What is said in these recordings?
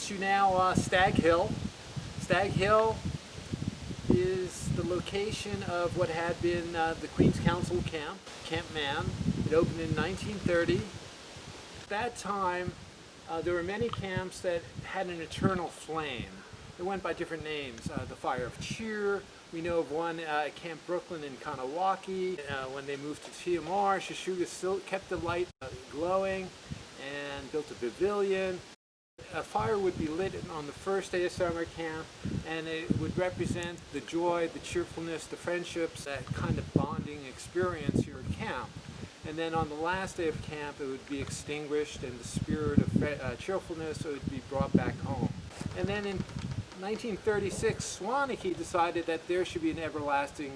introduce you now Stag Hill. Stag Hill is the location of what had been the Queen's Council camp, Camp Man. It opened in 1930. At that time, there were many camps that had an eternal flame. They went by different names. The Fire of Cheer. We know of one at Camp Brooklyn in Kanawaki. When they moved to TMR, Shashuga still kept the light glowing and built a pavilion. A fire would be lit on the first day of summer camp, and it would represent the joy, the cheerfulness, the friendships, that kind of bonding experience here at camp. And then on the last day of camp, it would be extinguished, and the spirit of cheerfulness would be brought back home. And then in 1936, Swanakee decided that there should be an everlasting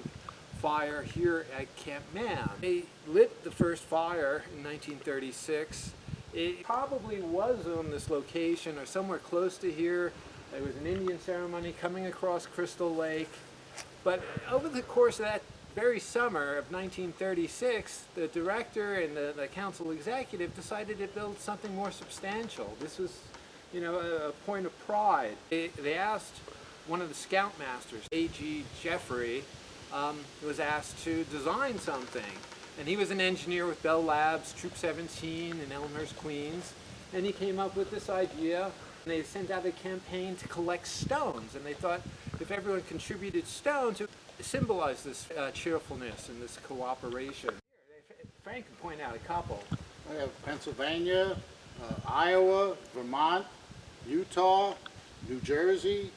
fire here at Camp Man. They lit the first fire in 1936. It probably was on this location or somewhere close to here. There was an Indian ceremony coming across Crystal Lake. But over the course of that very summer of 1936, the director and the council executive decided to build something more substantial. This was, you know, a point of pride. They asked one of the scoutmasters, A.G. Jeffrey, was asked to design something. And he was an engineer with Bell Labs, Troop 17 in Elmhurst, Queens. And he came up with this idea. And they sent out a campaign to collect stones. And they thought if everyone contributed stones, it would symbolize this cheerfulness and this cooperation. Frank can point out a couple. I have Pennsylvania, Iowa, Vermont, Utah, New Jersey.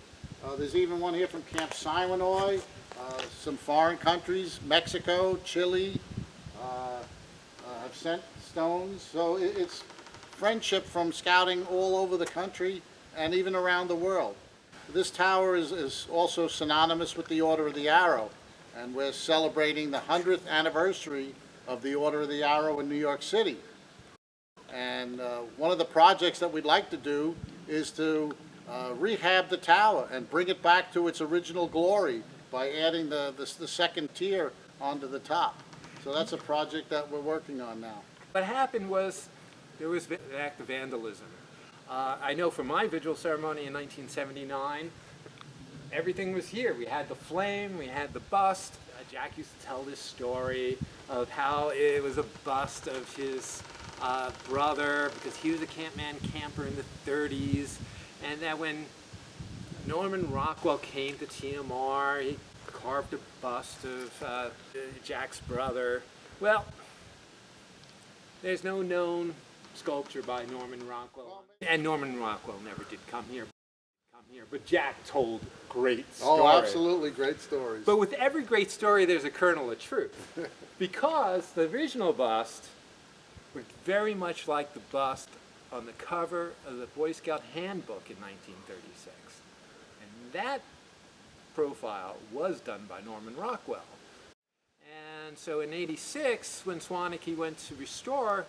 There's even one here from Camp Siwanoy. Some foreign countries, Mexico, Chile. Have sent stones, so it's friendship from scouting all over the country and even around the world. This tower is also synonymous with the Order of the Arrow, and we're celebrating the 100th anniversary of the Order of the Arrow in New York City. And one of the projects that we'd like to do is to rehab the tower and bring it back to its original glory by adding the second tier onto the top. So that's a project that we're working on now. What happened was there was an act of vandalism. I know from my vigil ceremony in 1979, everything was here. We had the flame, we had the bust. Jack used to tell this story of how it was a bust of his brother because he was a Camp Man camper in the 30s. And that when Norman Rockwell came to TMR, he carved a bust of Jack's brother. Well, there's no known sculpture by Norman Rockwell. And Norman Rockwell never did come here. But Jack told great stories. Oh, absolutely great stories. But with every great story, there's a kernel of truth. Because the original bust was very much like the bust on the cover of the Boy Scout Handbook in 1936. And that profile was done by Norman Rockwell. And so in '86, when Swanakee went to restore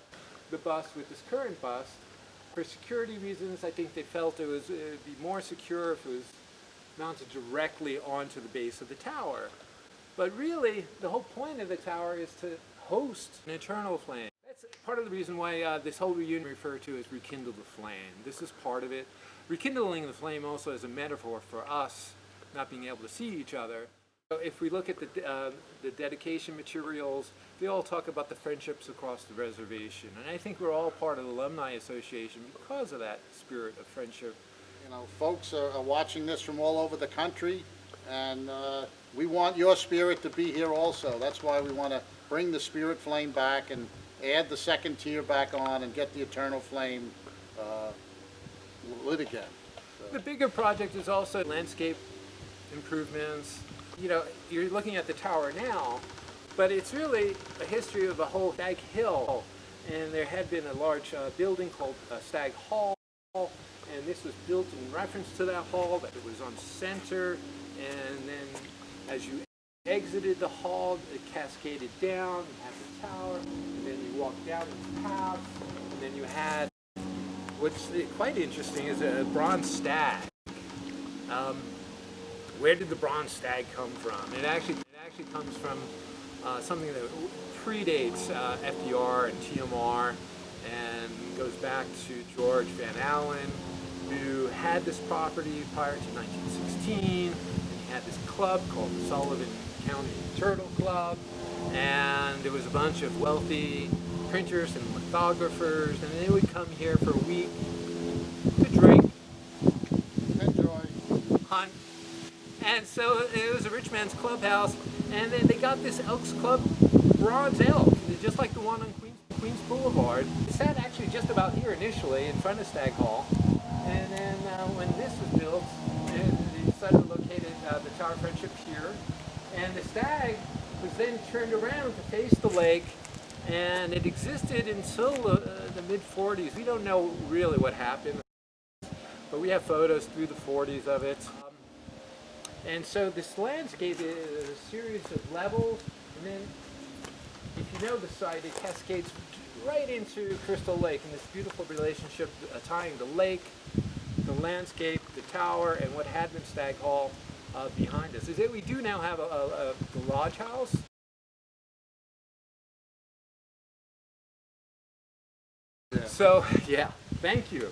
the bust with this current bust, for security reasons, I think they felt it would be more secure if it was mounted directly onto the base of the tower. But really, the whole point of the tower is to host an eternal flame. That's part of the reason why this whole reunion referred to as Rekindle the Flame. This is part of it. Rekindling the flame also is a metaphor for us not being able to see each other. So if we look at the dedication materials, they all talk about the friendships across the reservation. And I think we're all part of the Alumni Association because of that spirit of friendship. You know, folks are watching this from all over the country, and we want your spirit to be here also. That's why we want to bring the spirit flame back and add the second tier back on and get the eternal flame lit again. So. The bigger project is also landscape improvements. You know, you're looking at the tower now, but it's really a history of the whole Stag Hill. And there had been a large building called Stag Hall, and this was built in reference to that hall, that it was on center, and then as you exited the hall, it cascaded down, you had the tower, and then you walked down the path, and then you had, what's quite interesting is a bronze stag. Where did the bronze stag come from? It actually comes from something that predates FDR and TMR and goes back to George Van Allen who had this property prior to 1916. And he had this club called the Sullivan County Turtle Club, and there was a bunch of wealthy printers and lithographers, and they would come here for a week to drink, Enjoy. hunt. And so it was a rich man's clubhouse, and then they got this Elks Club bronze elk, just like the one on Queens Boulevard. It sat actually just about here initially in front of Stag Hall, and then when this was built, they decided to locate the Tower of Friendship here, and the stag was then turned around to face the lake, and it existed until the mid-40s. We don't know really what happened, but we have photos through the 40s of it. And so this landscape is a series of levels, and then if you know the site, it cascades right into Crystal Lake, and this beautiful relationship tying the lake, the landscape, the tower, and what had been Stag Hall behind us. Is that we do now have the lodge house. Yeah. So, yeah, thank you.